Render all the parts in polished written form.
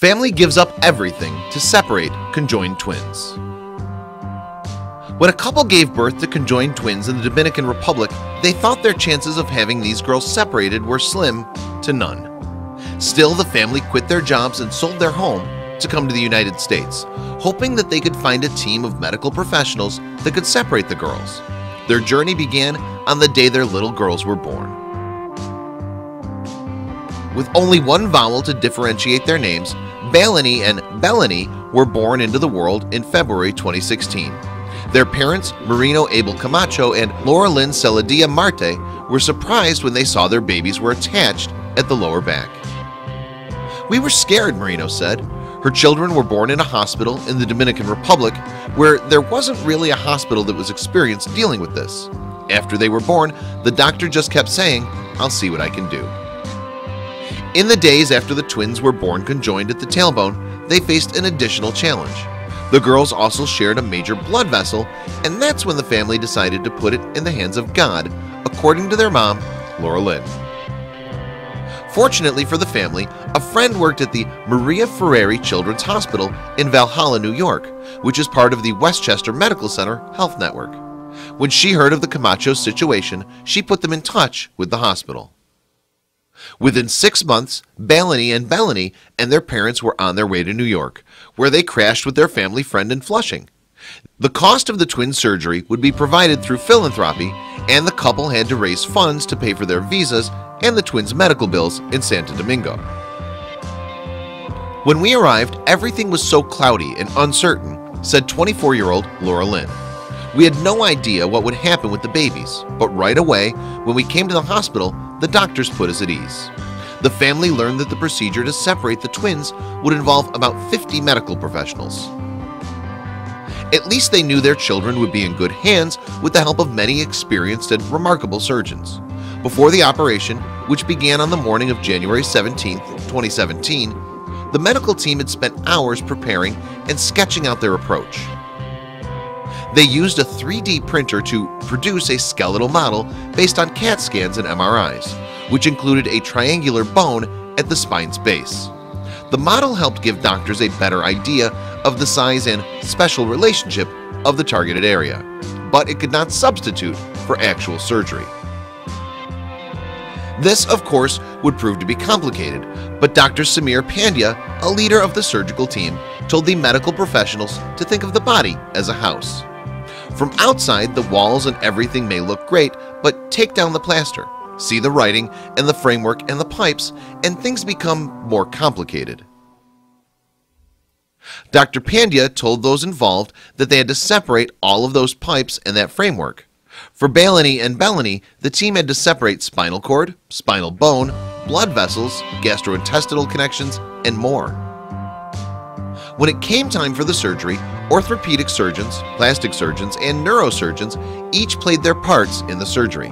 Family gives up everything to separate conjoined twins. When a couple gave birth to conjoined twins in the Dominican Republic, they thought their chances of having these girls separated were slim to none. Still, the family quit their jobs and sold their home to come to the United States, hoping that they could find a team of medical professionals that could separate the girls. Their journey began on the day their little girls were born. With only one vowel to differentiate their names, Balany and Bellany were born into the world in February 2016. Their parents, Marino Abel Camacho and Laura Lynn Celadia Marte, were surprised when they saw their babies were attached at the lower back. "We were scared," Marino said. Her children were born in a hospital in the Dominican Republic where there wasn't really a hospital that was experienced dealing with this. After they were born, the doctor just kept saying, "I'll see what I can do." In the days after the twins were born conjoined at the tailbone, they faced an additional challenge. The girls also shared a major blood vessel, and that's when the family decided to put it in the hands of God, according to their mom, Laura Lynn. Fortunately for the family, a friend worked at the Maria Ferrari Children's Hospital in Valhalla, New York, which is part of the Westchester Medical Center Health Network. When she heard of the Camacho's situation, she put them in touch with the hospital. Within 6 months, Balany and Bellany and their parents were on their way to New York, where they crashed with their family friend in Flushing. The cost of the twin surgery would be provided through philanthropy, and the couple had to raise funds to pay for their visas and the twins' medical bills in Santo Domingo. "When we arrived, everything was so cloudy and uncertain," said 24-year-old Laura Lynn. "We had no idea what would happen with the babies, but right away, when we came to the hospital, the doctors put us at ease." The family learned that the procedure to separate the twins would involve about 50 medical professionals. At least they knew their children would be in good hands with the help of many experienced and remarkable surgeons. Before the operation, which began on the morning of January 17, 2017, the medical team had spent hours preparing and sketching out their approach. They used a 3D printer to produce a skeletal model based on CAT scans and MRIs, which included a triangular bone at the spine's base. The model helped give doctors a better idea of the size and special relationship of the targeted area, but it could not substitute for actual surgery. This, of course, would prove to be complicated, but Dr. Samir Pandya, a leader of the surgical team, told the medical professionals to think of the body as a house. From outside, the walls and everything may look great, but take down the plaster, see the writing and the framework and the pipes, and things become more complicated. Dr. Pandya told those involved that they had to separate all of those pipes and that framework. For Balany and Bellany, the team had to separate spinal cord, spinal bone, blood vessels, gastrointestinal connections, and more. When it came time for the surgery, orthopedic surgeons, plastic surgeons, and neurosurgeons each played their parts in the surgery.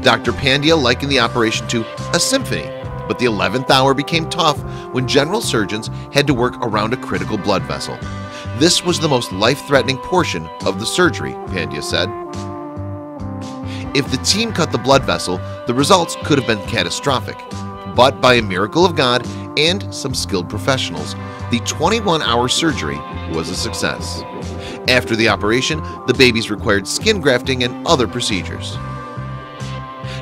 Dr. Pandya likened the operation to a symphony, but the 11th hour became tough when general surgeons had to work around a critical blood vessel. This was the most life-threatening portion of the surgery, Pandya said. If the team cut the blood vessel, the results could have been catastrophic. But by a miracle of God and some skilled professionals, the 21-hour surgery was a success. After the operation, the babies required skin grafting and other procedures.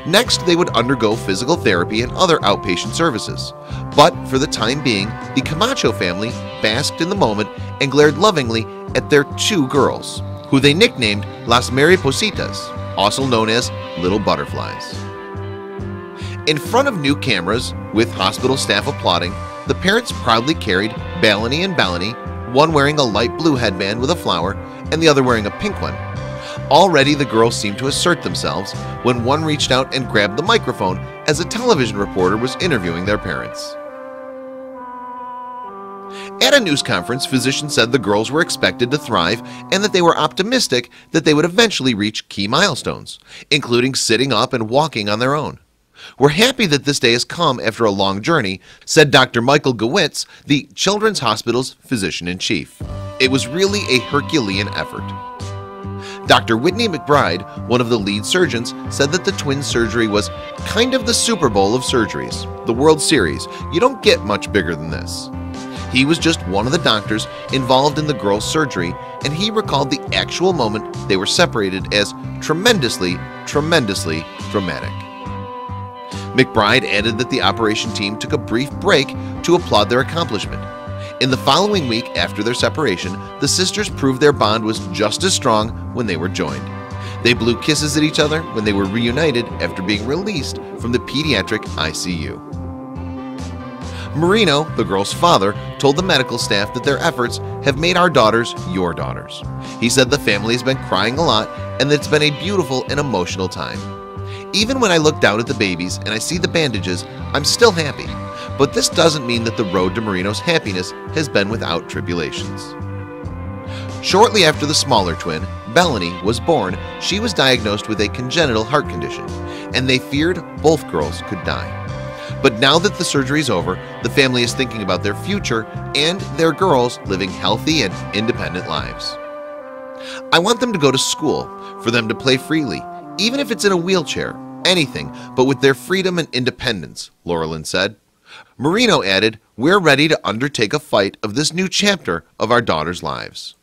Next, they would undergo physical therapy and other outpatient services. But for the time being, the Camacho family basked in the moment and glared lovingly at their 2 girls, who they nicknamed Las Maripositas, also known as Little Butterflies. In front of new cameras, with hospital staff applauding, the parents proudly carried Balany and Bellany, one wearing a light blue headband with a flower and the other wearing a pink one. Already the girls seemed to assert themselves when one reached out and grabbed the microphone as a television reporter was interviewing their parents. At a news conference, physicians said the girls were expected to thrive and that they were optimistic that they would eventually reach key milestones, including sitting up and walking on their own. "We're happy that this day has come after a long journey," said Dr. Michael Gowitz, the Children's Hospital's physician-in-chief. "It was really a Herculean effort." Dr. Whitney McBride, one of the lead surgeons, said that the twin surgery was kind of the Super Bowl of surgeries, the World Series. "You don't get much bigger than this." He was just one of the doctors involved in the girl's surgery, and he recalled the actual moment they were separated as tremendously dramatic. McBride added that the operation team took a brief break to applaud their accomplishment. In the following week after their separation, the sisters proved their bond was just as strong when they were joined. They blew kisses at each other when they were reunited after being released from the pediatric ICU. Marino, the girl's father, told the medical staff that their efforts have made our daughters your daughters. He said the family has been crying a lot and that it's been a beautiful and emotional time. Even when I look down at the babies and I see the bandages, I'm still happy. But this doesn't mean that the road to Marino's happiness has been without tribulations. Shortly after the smaller twin, Bellany, was born, she was diagnosed with a congenital heart condition, and they feared both girls could die. But now that the surgery is over, the family is thinking about their future and their girls living healthy and independent lives. I want them to go to school, for them to play freely, even if it's in a wheelchair, anything but with their freedom and independence, Laurelyn said. Marino added, "We're ready to undertake a fight of this new chapter of our daughters' lives."